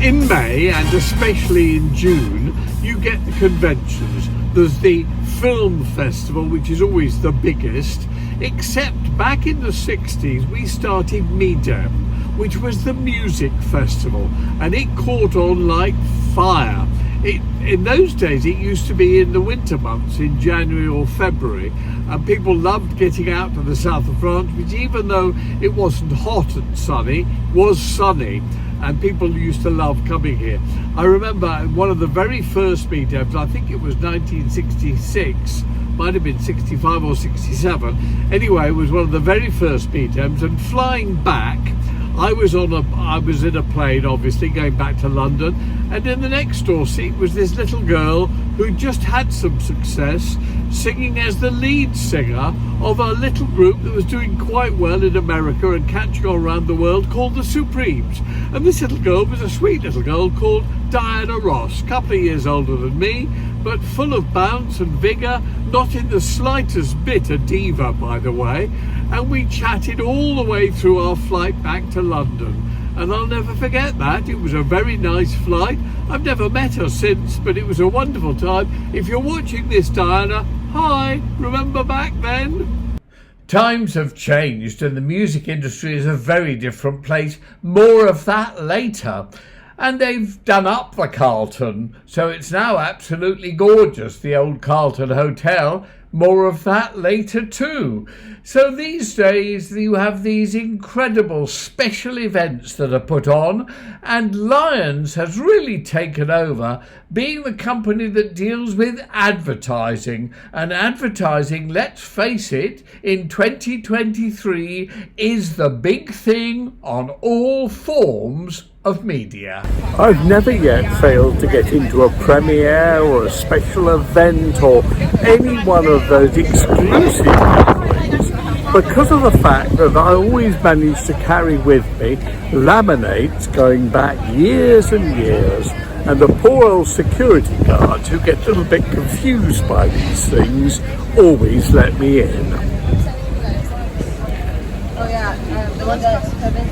In May and especially in June, you get the conventions. There's the film festival, which is always the biggest, except back in the 60s we started MEDEM, which was the music festival, and it caught on like fire. In those days it used to be in the winter months, in January or February, and people loved getting out to the south of France, which, even though it wasn't hot and sunny, was sunny, and people used to love coming here. I remember one of the very first meetups, I think it was 1966, might have been 65 or 67. Anyway, it was one of the very first meetups, and flying back, I was in a plane, obviously, going back to London, and in the next door seat was this little girl who just had some success singing as the lead singer of a little group that was doing quite well in America and catching on around the world, called the Supremes. And this little girl was a sweet little girl called Diana Ross, a couple of years older than me, but full of bounce and vigour, not in the slightest bit a diva, by the way. And we chatted all the way through our flight back to London, and I'll never forget that. It was a very nice flight. I've never met her since, but it was a wonderful time. If you're watching this, Diana, hi, remember back then? Times have changed and the music industry is a very different place. More of that later. And they've done up the Carlton, so it's now absolutely gorgeous, the old Carlton Hotel. More of that later too. So these days you have these incredible special events that are put on, and Lions has really taken over, being the company that deals with advertising. And advertising, let's face it, in 2023 is the big thing on all forms of media. I've never yet failed to get into a premiere or a special event or any one of those exclusive gatherings because of the fact that I always manage to carry with me laminates going back years and years, and the poor old security guards, who get a little bit confused by these things, always let me in. Oh yeah, the one that's Pervert.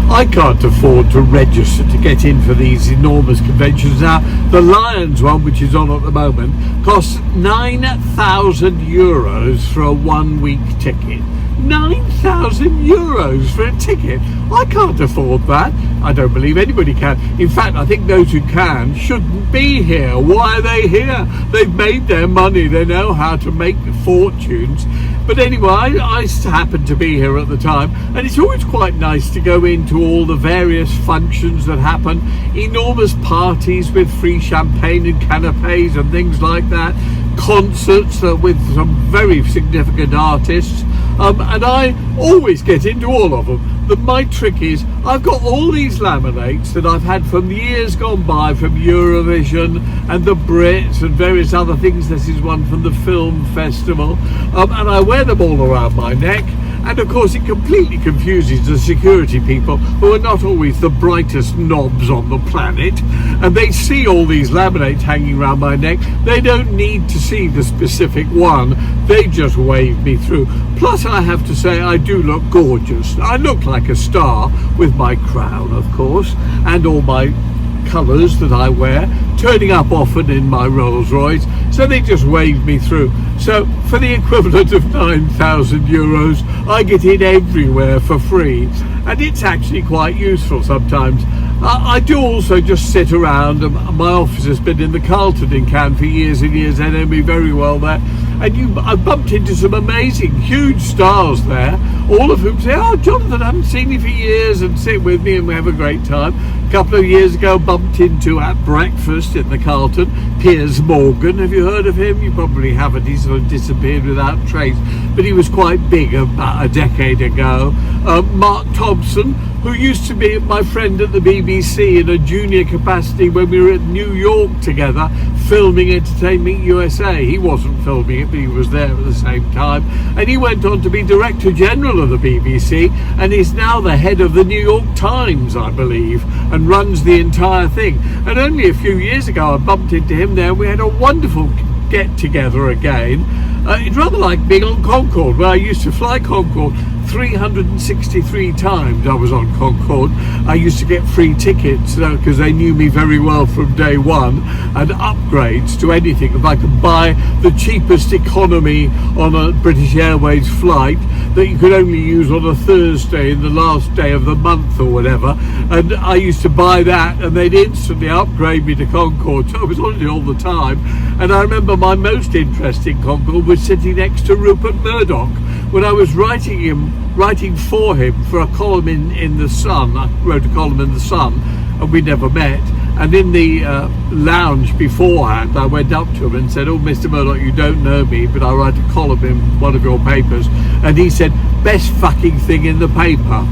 I can't afford to register to get in for these enormous conventions now. The Lions one, which is on at the moment, costs €9,000 for a 1 week ticket. €9,000 for a ticket. I can't afford that. I don't believe anybody can. In fact, I think those who can shouldn't be here. Why are they here? They've made their money. They know how to make fortunes. But anyway, I happened to be here at the time, and it's always quite nice to go into all the various functions that happen. Enormous parties with free champagne and canapes and things like that. Concerts with some very significant artists. And I always get into all of them. But my trick is, I've got all these laminates that I've had from years gone by, from Eurovision and the Brits and various other things. This is one from the film festival, and I wear them all around my neck. And of course it completely confuses the security people, who are not always the brightest knobs on the planet, and they see all these laminates hanging around my neck. They don't need to see the specific one, they just wave me through. Plus, I have to say, I do look gorgeous. I look like a star with my crown, of course, and all my colours that I wear, turning up often in my Rolls Royce, so they just wave me through. So for the equivalent of €9,000, I get in everywhere for free, and it's actually quite useful sometimes. I do also just sit around, and my office has been in the Carlton in Cannes for years and years. They know me very well there, and I bumped into some amazing, huge stars there, all of whom say, "Oh, Jonathan, I haven't seen you for years," and sit with me, and we have a great time. A couple of years ago, bumped into at breakfast in the Carlton Piers Morgan. Have you heard of him? You probably haven't. He's sort of disappeared without trace, but he was quite big about a decade ago. Mark Thompson, who used to be my friend at the BBC in a junior capacity when we were at New York together filming Entertainment USA. He wasn't filming it, but he was there at the same time, and he went on to be Director General of the BBC and is now the head of the New York Times, I believe, and and runs the entire thing. And only a few years ago I bumped into him there, and we had a wonderful get together again. It's rather like being on Concorde, where I used to fly Concorde 363 times. I was on Concorde. I used to get free tickets because they knew me very well from day one, and upgrades to anything. If I could buy the cheapest economy on a British Airways flight that you could only use on a Thursday in the last day of the month or whatever, and I used to buy that, and they'd instantly upgrade me to Concorde. So I was on it all the time. And I remember my most interesting Concorde was sitting next to Rupert Murdoch when I was writing for him for a column in the Sun. I wrote a column in the Sun, and we never met. And in the lounge beforehand, I went up to him and said, "Oh, Mr. Murdoch, you don't know me, but I write a column in one of your papers." And he said, "Best fucking thing in the paper."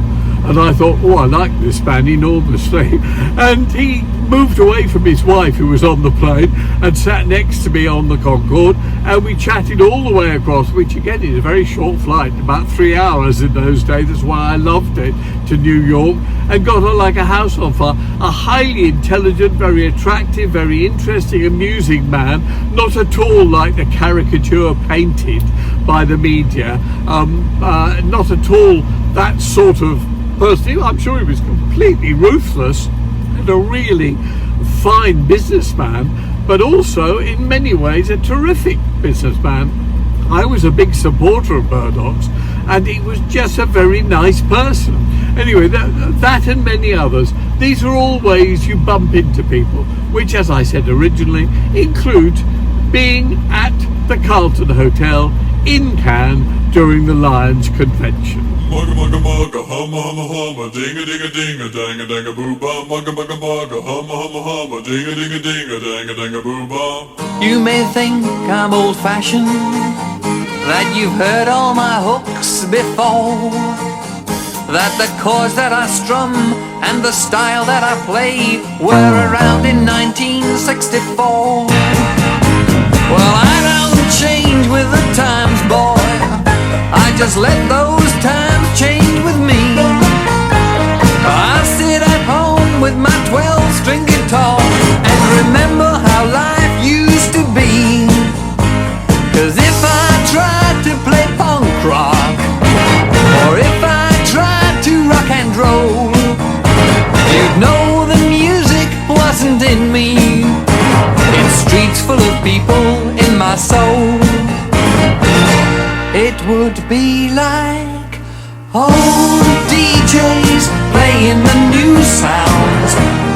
And I thought, oh, I like this man enormously. And he moved away from his wife, who was on the plane, and sat next to me on the Concorde, and we chatted all the way across, which again is a very short flight, about 3 hours in those days. That's why I loved it, to New York, and got on like a house on fire. A highly intelligent, very attractive, very interesting, amusing man, not at all like the caricature painted by the media, not at all that sort of person. I'm sure he was completely ruthless and a really fine businessman, but also in many ways a terrific businessman. I was a big supporter of Murdoch's, and he was just a very nice person. Anyway, that and many others, these are all ways you bump into people, which, as I said originally, include being at the Carlton Hotel in Cannes during the Lions convention. Mugga mugga mugga, humma humma humma, dinga dinga dinga, danga danga boo ba. Mugga mugga mugga, humma humma humma, dinga dinga dinga, danga danga boo ba. You may think I'm old-fashioned, that you've heard all my hooks before, that the chords that I strum and the style that I play were around in 1964. Well, I don't change with the times, boy. I just let those times change with me. I sit at home with my 12-string guitar and remember how life used to be. 'Cause if I tried to play punk rock, or if I tried to rock and roll, you'd know the music wasn't in me. It's streets full of people in my soul. It would be like old DJs playing the new sounds,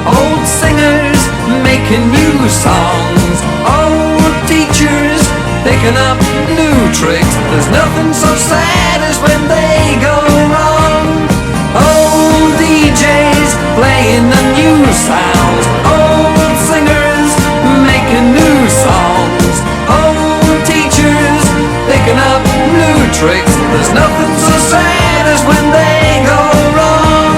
old singers making new songs, old teachers picking up new tricks. There's nothing so sad as when they go wrong. Old DJs playing the new sounds, old singers making new songs, old teachers picking up new tricks. There's nothing so sad as when they go wrong.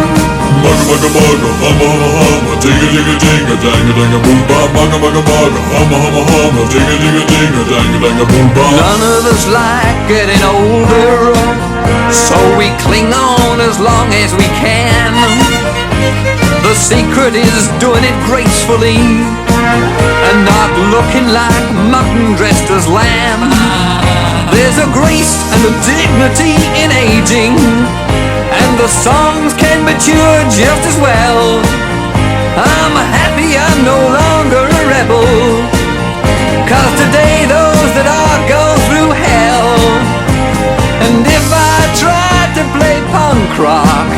Mugga mugga mugga, humma humma humma, dinga dinga dinga, danga danga boo ba. Mugga mugga mugga, humma humma humma, dinga dinga dinga, danga danga boo ba. None of us like getting older, so we cling on as long as we can. The secret is doing it gracefully and not looking like mutton dressed as lamb. There's a grace and a dignity in aging, and the songs can mature just as well. I'm happy I'm no longer a rebel, 'cause today those that are go through hell. And if I tried to play punk rock,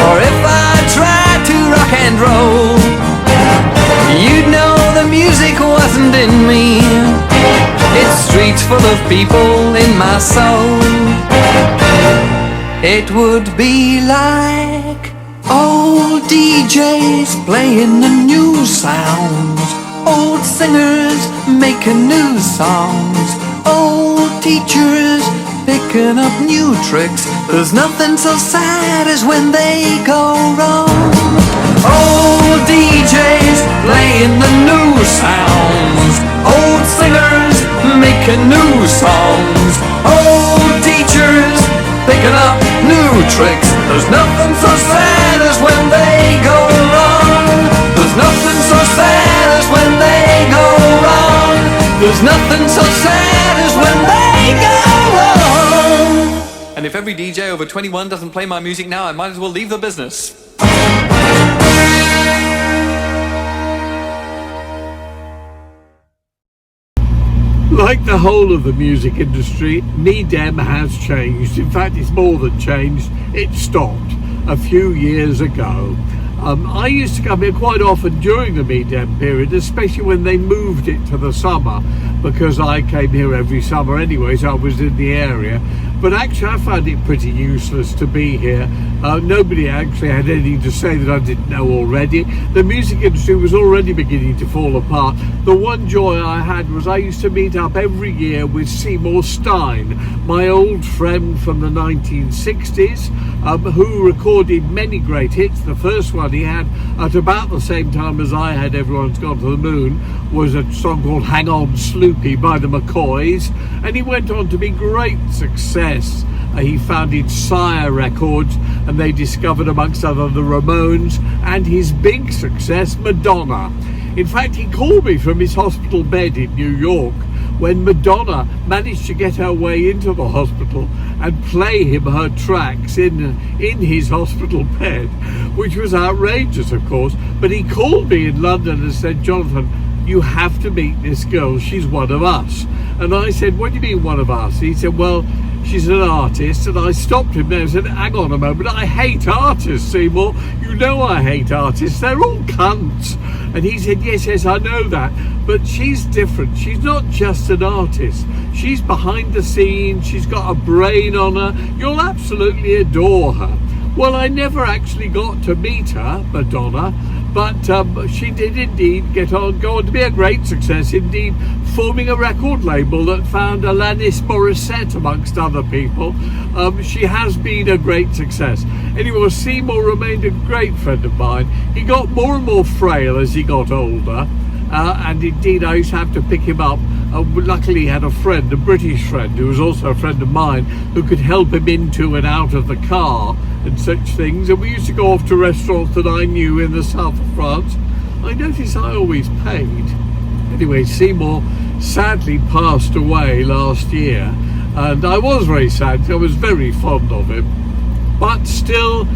or if I tried to rock and roll, you'd know the music wasn't in me. It's streets full of people in my soul. It would be like old DJs playing the new sounds, old singers making new songs, old teachers picking up new tricks. There's nothing so sad as when they go wrong. Old DJs playing the new sounds, old singers making new songs, old teachers picking up new tricks. There's nothing so sad as when they go wrong. There's nothing so sad as when they go wrong. And if every DJ over 21 doesn't play my music now, I might as well leave the business. Like the whole of the music industry, Me Dem has changed. In fact, it's more than changed. It stopped a few years ago. I used to come here quite often during the Me Dem period, especially when they moved it to the summer, because I came here every summer anyway, so I was in the area. But actually I found it pretty useless to be here. Nobody actually had anything to say that I didn't know already. The music industry was already beginning to fall apart. The one joy I had was I used to meet up every year with Seymour Stein, my old friend from the 1960s, who recorded many great hits. The first one he had at about the same time as I had Everyone's Gone to the Moon was a song called Hang On Sloopy by the McCoys, and he went on to be great success. He founded Sire Records, and they discovered amongst other the Ramones and his big success Madonna. In fact, he called me from his hospital bed in New York when Madonna managed to get her way into the hospital and play him her tracks in his hospital bed, which was outrageous, of course. But he called me in London and said, "Jonathan, you have to meet this girl, she's one of us." And I said, "What do you mean one of us?" He said, "Well, she's an artist." And I stopped him there and said, "Hang on a moment, I hate artists, Seymour. You know I hate artists, they're all cunts." And he said, yes, I know that, but she's different. She's not just an artist. She's behind the scenes, she's got a brain on her. You'll absolutely adore her. Well, I never actually got to meet her, Madonna, but she did indeed go on to be a great success, indeed forming a record label that found Alanis Morissette amongst other people. She has been a great success. Anyway, Seymour remained a great friend of mine. He got more and more frail as he got older, and indeed I used to have to pick him up. Luckily he had a friend, a British friend, who was also a friend of mine, who could help him into and out of the car and such things, and we used to go off to restaurants that I knew in the south of France. I noticed I always paid. Anyway, Seymour sadly passed away last year, and I was very sad. I was very fond of him, but still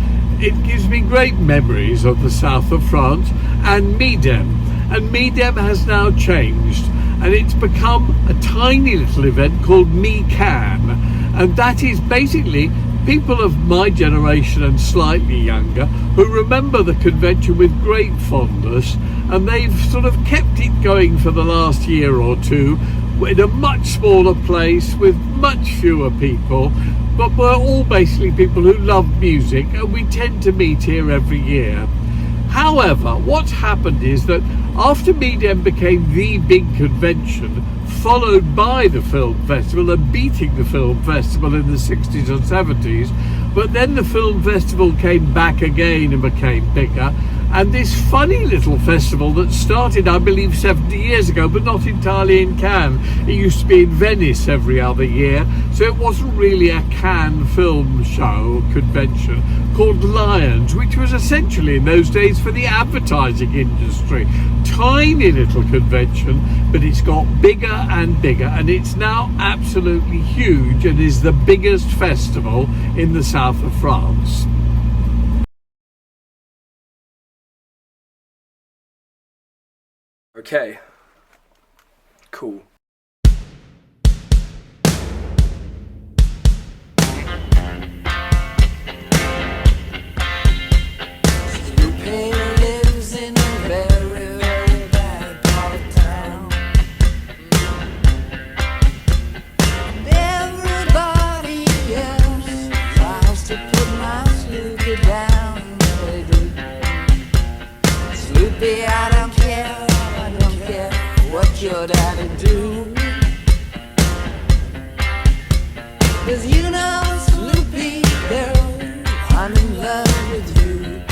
it gives me great memories of the south of France and Me Dem. And Me Dem has now changed, and it's become a tiny little event called Me Can, and that is basically people of my generation and slightly younger who remember the convention with great fondness, and they've sort of kept it going for the last year or two in a much smaller place with much fewer people, but we're all basically people who love music, and we tend to meet here every year. However, what's happened is that after Me Dem became the big convention, followed by the film festival and beating the film festival in the 60s and 70s, but then the film festival came back again and became bigger, and this funny little festival that started, I believe, 70 years ago, but not entirely in Cannes. It used to be in Venice every other year, so it wasn't really a Cannes film show convention, called Lions, which was essentially in those days for the advertising industry. Tiny little convention, but it's got bigger and bigger, and it's now absolutely huge and is the biggest festival in the south of France. Okay. Cool. Your daddy do, 'cause you know, Sloopy girl, I'm in love with you.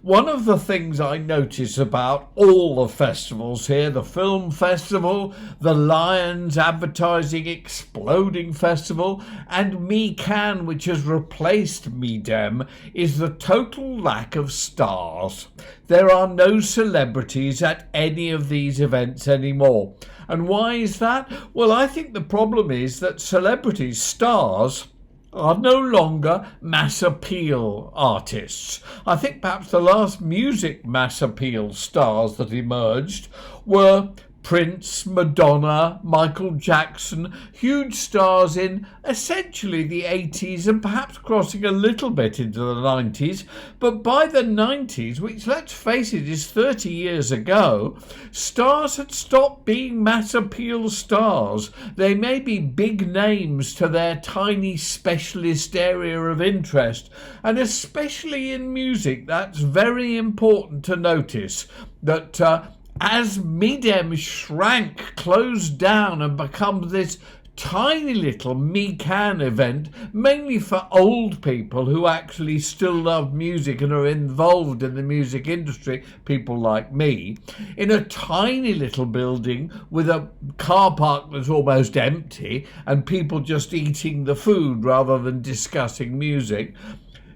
one of the things I notice about all the festivals here, the film festival, the Lions Advertising Exploding Festival, and Me Can, which has replaced Me Dem, is the total lack of stars. There are no celebrities at any of these events anymore. And why is that? Well, I think the problem is that celebrities, stars, are no longer mass appeal artists. I think perhaps the last music mass appeal stars that emerged were Prince, Madonna, Michael Jackson, huge stars in essentially the 80s and perhaps crossing a little bit into the 90s. But by the 90s, which let's face it is 30 years ago, stars had stopped being mass appeal stars. They may be big names to their tiny specialist area of interest. And especially in music, that's very important to notice that as Me Dem shrank, closed down and become this tiny little Me Can event, mainly for old people who actually still love music and are involved in the music industry, people like me, in a tiny little building with a car park that's almost empty and people just eating the food rather than discussing music.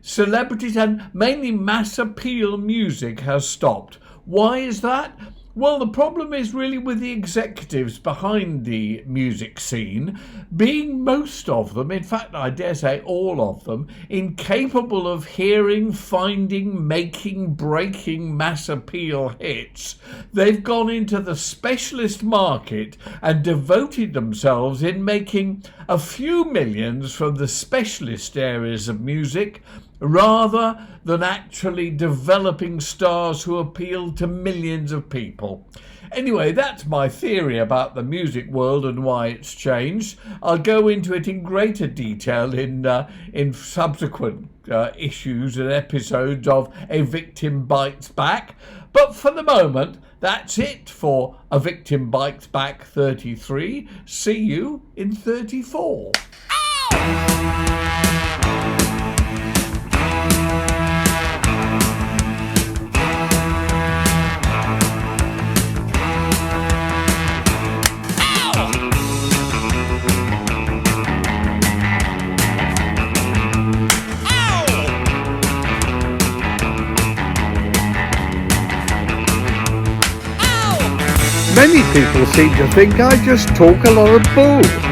Celebrities and mainly mass appeal music has stopped. Why is that? Well, the problem is really with the executives behind the music scene, being most of them, in fact, I dare say all of them, incapable of hearing, finding, making, breaking mass appeal hits. They've gone into the specialist market and devoted themselves in making a few millions from the specialist areas of music, rather than actually developing stars who appeal to millions of people. Anyway, that's my theory about the music world and why it's changed. I'll go into it in greater detail in subsequent issues and episodes of A Victim Bites Back. But for the moment, that's it for A Victim Bites Back 33. See you in 34. Many people seem to think I just talk a lot of bull.